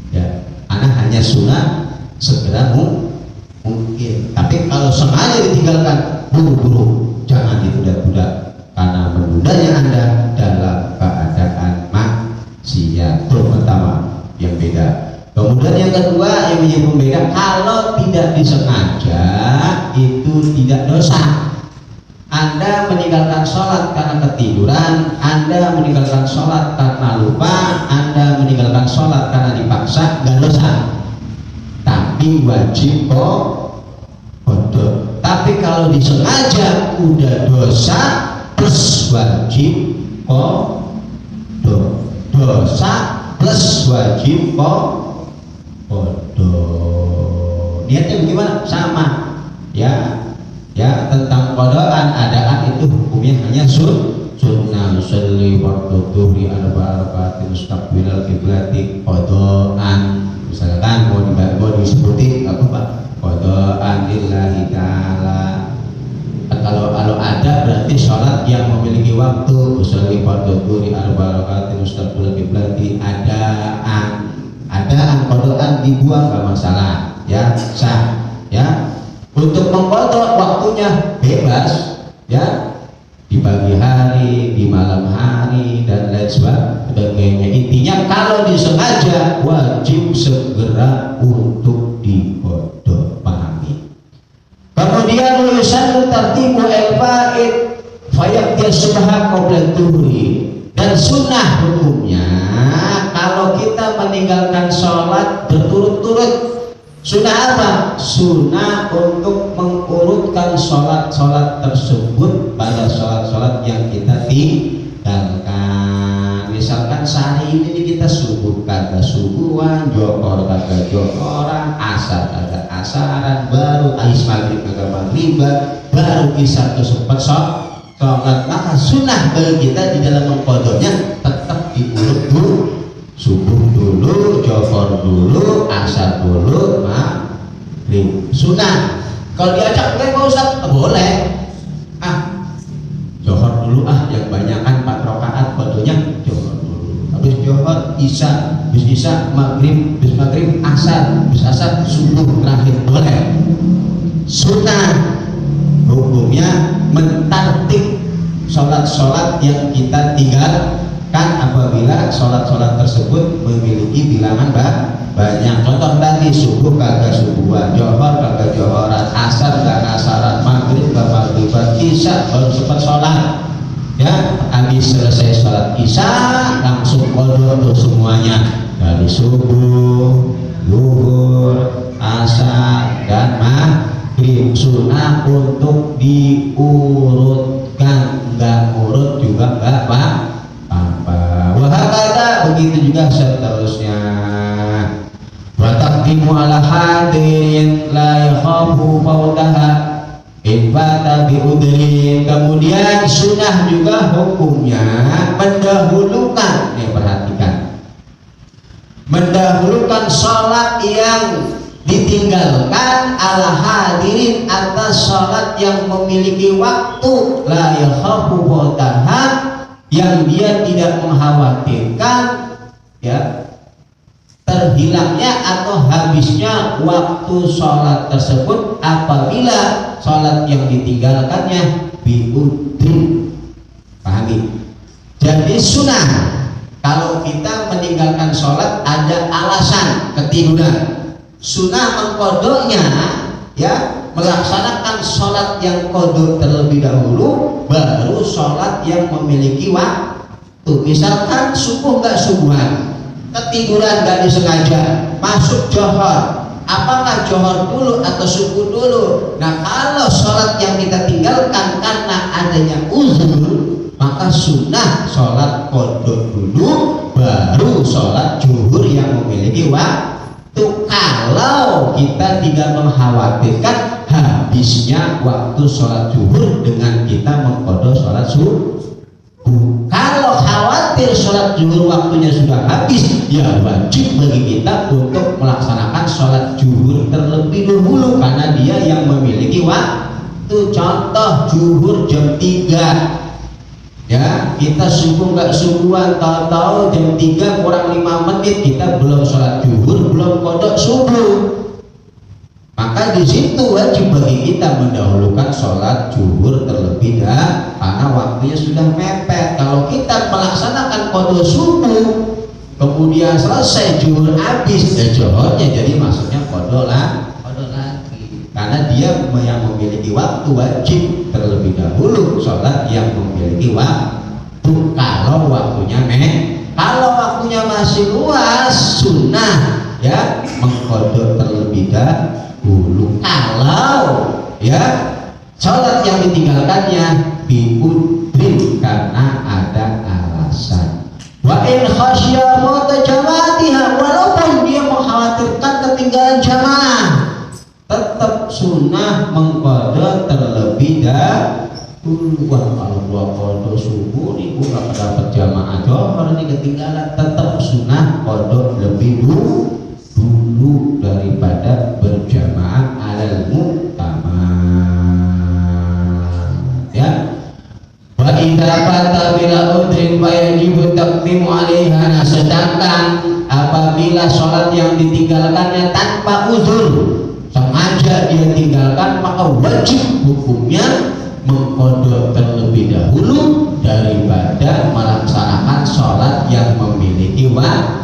Ya, anak hanya sunnah segera mungkin. Tapi kalau sengaja ditinggalkan, buru-buru, jangan ditunda-tunda, karena menundanya Anda dalam keadaan maksiat. Itu pertama yang beda. Kemudian yang kedua yang menjadi pembeda, kalau tidak disengaja itu tidak dosa. Anda meninggalkan sholat karena ketiduran, Anda meninggalkan sholat karena lupa, Anda meninggalkan sholat karena dipaksa, nggak dosa, tapi wajib qadha. Tapi kalau disengaja udah dosa plus wajib qadha. Dosa plus wajib qadha. Niatnya bagaimana? Sama, ya. Ya, tentang qadhaan adaan itu hukumnya hanya sunnah. Sholli fardhu dhuhri arba'a raka'atin mustaqbilal qiblati qadhaan. Misalkan mau disebutin apa Pak? Qadhaan lillahi ta'ala. Kalau ada berarti sholat yang memiliki waktu. Sholli fardhu dhuhri arba'a raka'atin mustaqbilal qiblati adaan qadhaan dibuang nggak masalah, ya, sah, ya. Untuk mengqadha waktunya bebas, ya, di pagi hari, di malam hari, dan lain sebagainya. Intinya kalau disengaja wajib segera untuk diqadha. Pahami. Kemudian yusannu tartibu al-fa'id fayaqdi subha qabla dhuhri. Dan sunnah hukumnya kalau kita meninggalkan sholat berturut-turut. Sunnah apa? Sunnah untuk mengurutkan sholat-sholat tersebut pada sholat-sholat yang kita tinggalkan. Misalkan sehari ini kita subuh kagak subuhan, johor kagak johoran, asar kagak asaran, baru ais maghrib kagak maghriban, baru isya tuh sempat sholat. Maka sunnah bagi kita di dalam mengqadhanya tetap diurut dulu. Subuh dulu, johor dulu, asar dulu, maghrib. Sunnah. Kalau diajak boleh Pak Ustaz? Boleh. Johor dulu yang banyakan 4 rakaat, qadhanya johor dulu. Habis johor, isya, habis isya, maghrib, habis maghrib, asar, habis asar, subuh terakhir. Boleh. Sunnah hukumnya mentartib sholat-sholat yang kita tinggalkan apabila sholat-sholat tersebut memiliki bilangan banyak. Contoh tadi subuh kagak subuhan, johor kagak johoran, asar kagak asaran, maghrib kagak maghriban, isya baru sempat sholat. Ya, habis selesai sholat isya langsung qadha tuh semuanya dari subuh, zuhur, asar dan maghrib. Sunnah untuk diurutkan, nggak urut juga nggak apa-apa. Wahakata begitu juga seterusnya. Wa taqdimu ala hadirin la yakhafu fautaha in fata bi udrin. Kemudian sunnah juga hukumnya mendahulukan, perhatikan, mendahulukan sholat yang ditinggalkan ala hadirin atas sholat yang memiliki waktu, la yakhafu fautaha, yang dia tidak mengkhawatirkan ya terhilangnya atau habisnya waktu sholat tersebut apabila sholat yang ditinggalkannya biudrin. Pahami? Jadi sunnah kalau kita meninggalkan sholat ada alasan ketiduran, sunnah mengkodoknya ya, melaksanakan sholat yang kodok terlebih dahulu baru sholat yang memiliki waktu. Misalkan subuh nggak subuhan, ketiduran gak disengaja, masuk johor, apakah johor dulu atau subuh dulu? Nah, kalau sholat yang kita tinggalkan karena adanya uzur, maka sunnah sholat qadha dulu baru sholat zuhur yang memiliki waktu. Kalau kita tidak mengkhawatirkan habisnya waktu sholat zuhur dengan kita mengqadha sholat subuh. Kalau khawatir sholat zuhur waktunya sudah habis, ya wajib bagi kita untuk melaksanakan sholat zuhur terlebih dahulu karena dia yang memiliki waktu. Contoh zuhur jam 3 ya, kita subuh nggak subuhan, tahu-tahu jam 3 kurang 5 menit kita belum sholat zuhur, belum qadha subuh, maka di situ wajib bagi kita mendahulukan sholat zuhur terlebih dahulu karena waktunya sudah mepet. Kalau kita melaksanakan qadha subuh kemudian selesai zuhur habis, ya johornya jadi maksudnya qadha lagi karena dia yang memiliki waktu wajib terlebih dahulu sholat yang memiliki waktu. Kalau waktunya kalau waktunya masih luas, sunnah ya mengqadha terlebih dahulu. Kalau ya sholat yang ditinggalkannya biudrin karena ada alasan. Wa in khasya mutajamatiha, walaupun dia mengkhawatirkan ketinggalan jamaah, tetap sunnah mengqadha terlebih dahulu. Wah, kalau gua qadha subuh nih gua nggak dapat jamaah johor nih ketinggalan, tetap sunnah qadha lebih dulu daripada berjamaah alal mu'tamad ya. Wa idza fata bila udrin fa yajibu taqdimu 'alaiha. Sedangkan apabila sholat yang ditinggalkannya tanpa uzur, sengaja dia tinggalkan, maka wajib hukumnya mengqadha terlebih dahulu daripada melaksanakan sholat yang memiliki waktu.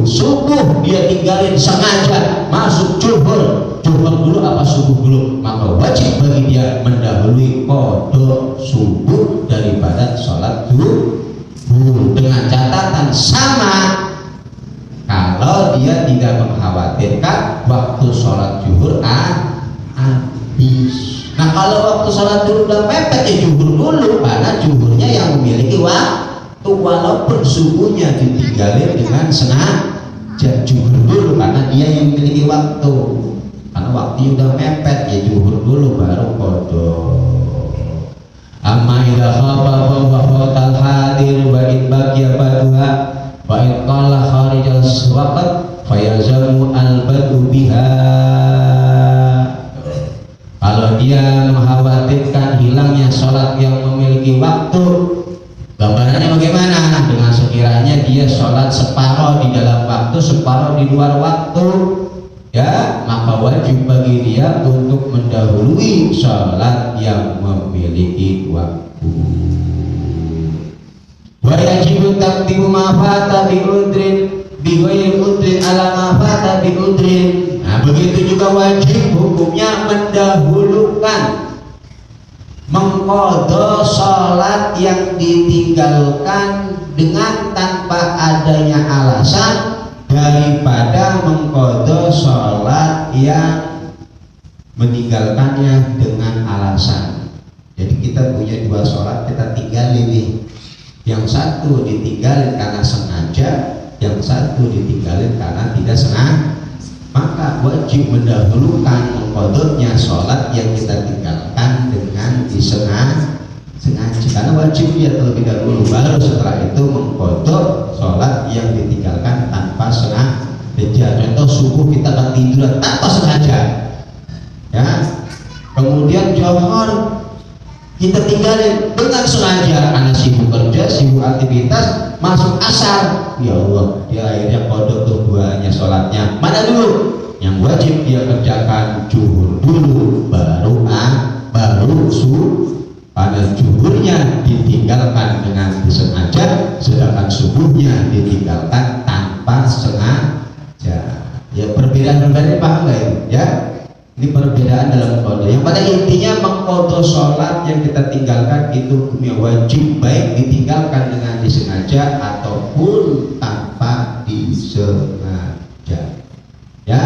Subuh dia tinggalin sengaja, masuk zuhur dulu apa subuh dulu, maka wajib bagi dia mendahului qadha subuh daripada sholat zuhur, dengan catatan sama kalau dia tidak mengkhawatirkan waktu sholat zuhur habis. Nah, kalau waktu sholat zuhur udah mepet ya zuhur dulu karena zuhurnya yang memiliki waktu, walaupun subuhnya ditinggalin dengan sengaja zuhur dulu karena dia yang memiliki waktu. Karena waktunya udah mepet ya zuhur dulu baru qadha. Amma idza khaba wa fatal hadir wa in baqiya badha wa in qala kharijal waqt fayazamu al-badu biha. Kalau dia mengkhawatirkan hilangnya sholat yang memiliki waktu, gambarannya bagaimana? Dengan sekiranya dia sholat separuh di dalam waktu, separuh di luar waktu, ya, maka wajib bagi dia untuk mendahului sholat yang memiliki waktu. Wa yajibu taqdimu ma fata bi udrin bi ghairi udrin ala ma biudrin. Nah, begitu juga wajib hukumnya mendahulukan, mengqadha salat yang ditinggalkan dengan tanpa adanya alasan daripada mengqadha salat yang meninggalkannya dengan alasan. Jadi kita punya dua sholat, kita tinggalin nih. Yang satu ditinggalin karena sengaja, yang satu ditinggalin karena tidak sengaja. Maka wajib mendahulukan mengqadhanya sholat yang kita tinggalkan dengan disengaja. Karena wajib dia terlebih dahulu, baru setelah itu mengqadha sholat yang ditinggalkan tanpa sengaja. Contoh subuh kita akan tiduran tanpa sengaja, ya. Kemudian johor kita tinggalin dengan sengaja, anak sibuk kerja, sibuk aktivitas, masuk asar, ya Allah, dia akhirnya qadha keduanya sholatnya. Mana dulu? Yang wajib dia kerjakan zuhur dulu, baru pada zuhurnya ditinggalkan dengan disengaja, sedangkan subuhnya ditinggalkan tanpa sengaja. Ya, perbedaan paham nggak itu? Ya. Ini perbedaan dalam qadha. Yang pada intinya mengqadha sholat yang kita tinggalkan itu hukumnya wajib, baik ditinggalkan dengan disengaja ataupun tanpa disengaja. Ya,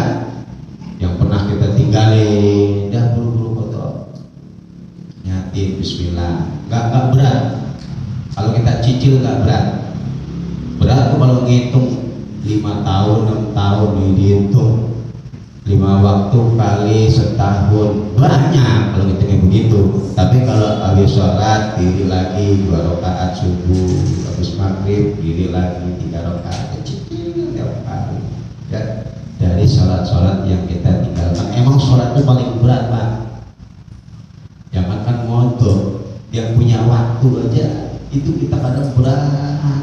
yang pernah kita tinggalin, dah buru-buru qadha, nyatin bismillah, nggak berat. Kalau kita cicil nggak berat. Berat tuh kalau ngitung 5 tahun, 6 tahun dihitung. 5 waktu kali setahun banyak kalau hitungnya begitu. Tapi kalau habis sholat diri lagi 2 rakaat subuh, habis maghrib diri lagi 3 rakaat, kecil tiap hari. Ya, dari sholat-sholat yang kita tinggalkan. Emang sholat itu paling berat, Pak. Jangankan mondok, yang punya waktu aja itu kita kadang berat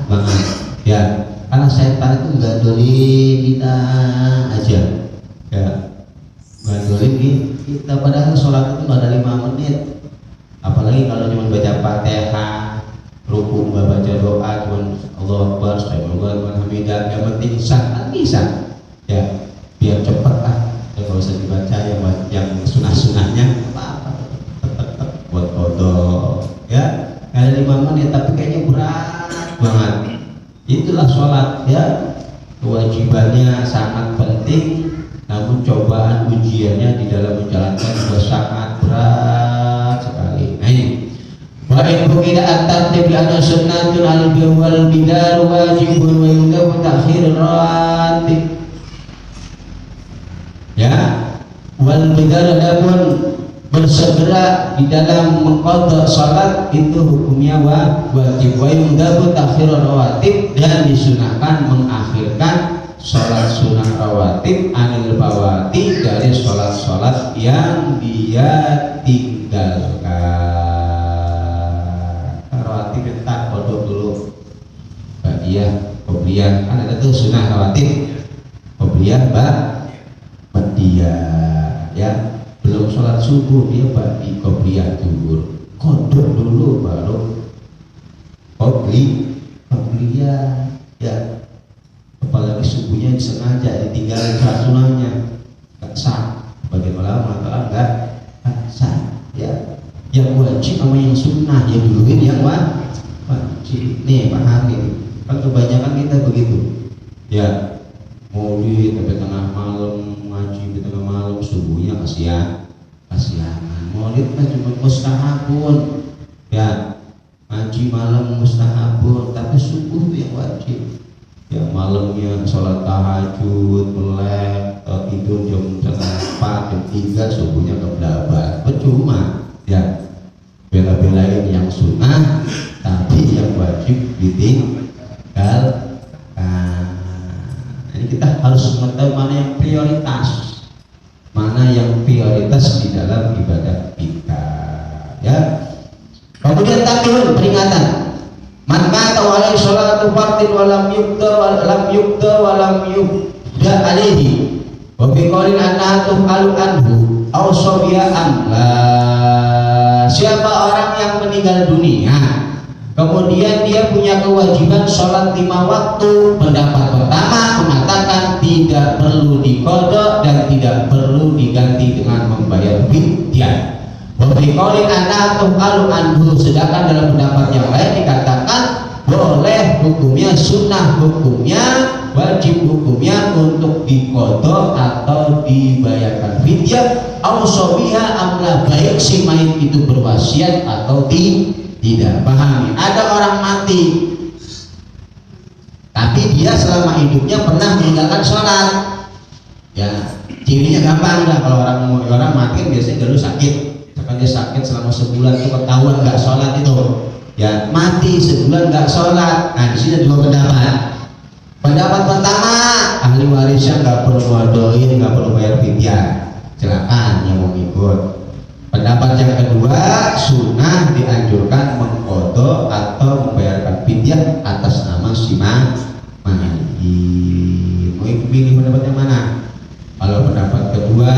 banget. Ya, karena setan itu nggak dolim kita aja. Ya, bantuin kita, padahal sholat itu nggak ada 5 menit. Apalagi kalau cuma baca Fatihah, ruku nggak baca doa, cuma Allah Akbar, Subhanallah, Alhamdulillah, yang penting sah, bisa. Ya, biar cepat lah. Ya, kalau usah dibaca yang sunah-sunahnya apa-apa, buat kodok. Ya, nggak ada 5 menit, tapi kayaknya berat banget. Itulah sholat, ya. Kewajibannya sangat penting. Namun cobaan ujiannya di dalam menjalankan juga sangat berat sekali. Nah ini, wa in bukida at-tartib li anna sunnatun al-biwal bidar wajibun wa yundabu ta'khir ratib. Ya, wal bidar adapun bersegera di dalam mengqadha salat itu hukumnya wajib, wa yundabu ta'khir ratib, dan disunahkan mengakhirkan sholat sunnah rawatib anil bawati, dari sholat-sholat yang dia tinggalkan. Rawatib entar kodok dulu, ba'diyah, qobliyah, kan ada tuh sunnah rawatib, qobliyah, ba'diyah. Ya, belum sholat subuh dia ba'di, qobliyah, zuhur, kodok dulu baru qobliyah. Ya, apalagi subuhnya disengaja ditinggalin sholat sunahnya, nggak sah. Bagi ulama mengatakan nggak sah. Ya, yang wajib sama yang sunnah yang duluin yang wajib. Nih pahami, kan kebanyakan kita begitu. Ya, maulid sampai tengah malam, ngaji sampai tengah malam, subuhnya kasihan. Maulid kan cuma mustahabun. Ya, ngaji malam mustahabun, tapi subuh itu yang wajib. Ya, malamnya sholat tahajud, melek, tidur jam 4, jam 3, subuhnya kebelabar, percuma. Ya, bela-belain yang sunnah, tapi yang wajib ditinggalkan. Jadi kita harus mengetahui mana yang prioritas di dalam ibadah kita. Ya. Kemudian tambihun, peringatan. Man mata walai sholatu fardin walam yubda walam yubda alaihi wa bi qaulin annaha tuf'alu anhu aw sabiya amla. Siapa orang yang meninggal dunia Kemudian dia punya kewajiban sholat 5 waktu. Pendapat pertama mengatakan tidak perlu diqadha dan tidak perlu diganti dengan membayar fidyah. Wabiqaulin anatuh alu anhu, sedangkan dalam pendapat yang lain dikatakan boleh, hukumnya sunnah, hukumnya wajib, hukumnya untuk diqadha atau dibayarkan fidyah. Ausobiha amla, baik si mayit itu berwasiat atau tidak. Pahami, ada orang mati tapi dia selama hidupnya pernah meninggalkan sholat. Ya, cirinya gampang dah. Kalau orang mati kan biasanya dulu sakit. Misalkan dia sakit selama sebulan itu ketahuan nggak sholat itu, ya mati sebulan nggak sholat. Nah di sini ada dua pendapat. Pendapat pertama, ahli warisnya nggak perlu ngodoin, nggak perlu bayar fidyah, silakan yang mau ikut. Pendapat yang kedua, sunnah dianjurkan mengqadha atau membayarkan fidyah atas nama si mayit. Mau pilih pendapat yang mana? Kalau pendapat kedua,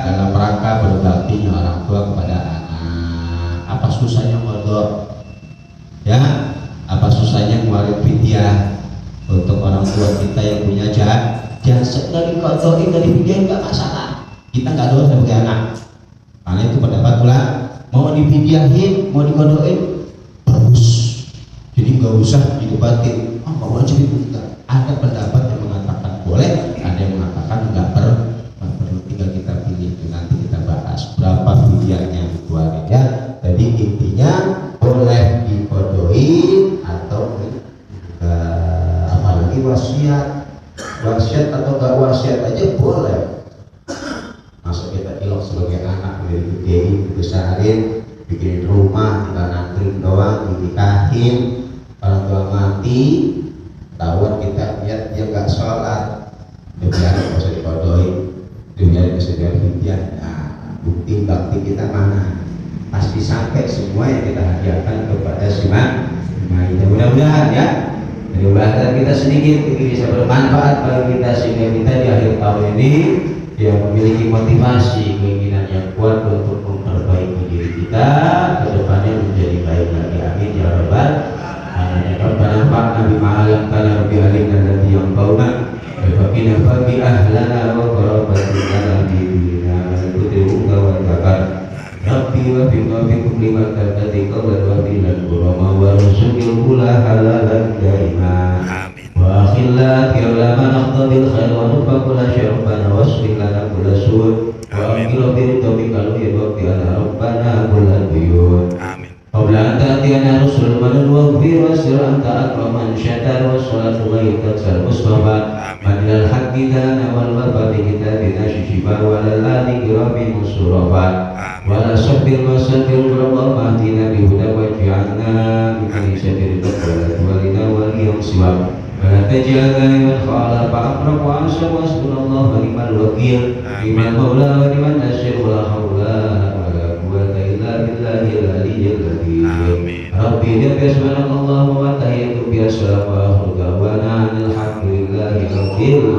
dalam rangka berbaktinya orang tua kepada anak, apa susahnya qadha? Ya, apa susahnya ngeluarin fidyah untuk orang tua kita yang punya jasa? Dari qadhain dari fidyah nggak masalah, kita nggak dosa sebagai anak. Karena itu pendapat pula, mau difidyahin, mau diqadhain bagus, jadi nggak usah didebatin. Oh, nggak wajib itu. Ada pendapat yang mengatakan boleh, ada yang mengatakan nggak perlu. Tinggal kita pilih, nanti kita bahas berapa fidyahnya dikeluarin ya. Jadi intinya boleh diqadhain atau apalagi wasiat atau nggak wasiat aja boleh. Masa kita ilok sebagai anak dari gedein, dibesarin, bikin rumah, tinggal nangkring doang, dinikahin, orang tua mati, tahuan kita lihat dia nggak sholat, biar nggak usah diqadhain, biar nggak usah dibayar fidyah. Nah, bukti bakti kita mana? Pasti sampai semua yang kita hadiahkan kepada si mayit. Mudah-mudahan ya, dari bahasa kita sedikit ini bisa bermanfaat bagi kita, sehingga kita di akhir tahun ini yang memiliki motivasi, keinginan yang kuat untuk memperbaiki diri kita ke depannya menjadi baik lagi. Amin ya rabbal alamin. Rabbana fa'na bima 'allamtana rabbi alimna alladhi yanfa'una wa faqina faqi ahlana wa qarabatina bi dinina wa tudhiruka wa takar rabbi wa bikum lima tadika wa bilal qurama wa rizqil kula halalan daima. وأخلا كلا ما نقضي الخير ونفى كل شيء ربنا واصلح لنا كل سوء وأكل برتبك الوقت على ربنا كل البيوت قبل أن تأتينا رسل من الوفي وسر أنت أكرم من شتر والصلاة غير تكسر المصطفى من الحق دانا والوفى بكتابنا ششفا ولا الآل كرام مصرفا ولا صبر وسبر اللهم اهدنا بهدى واجعلنا من سبيل التقوى ولنا واليوم سواك ولا تجعلنا لمن خالف أقرب وأنصر وحسبنا الله ونعم الوكيل نعم المولى ونعم النصير ولا حول ولا قوة إلا بالله العلي العظيم. ربي جل سبحانك اللهم وتحية بها السلام وآخر دعوانا الحمد لله رب العالمين.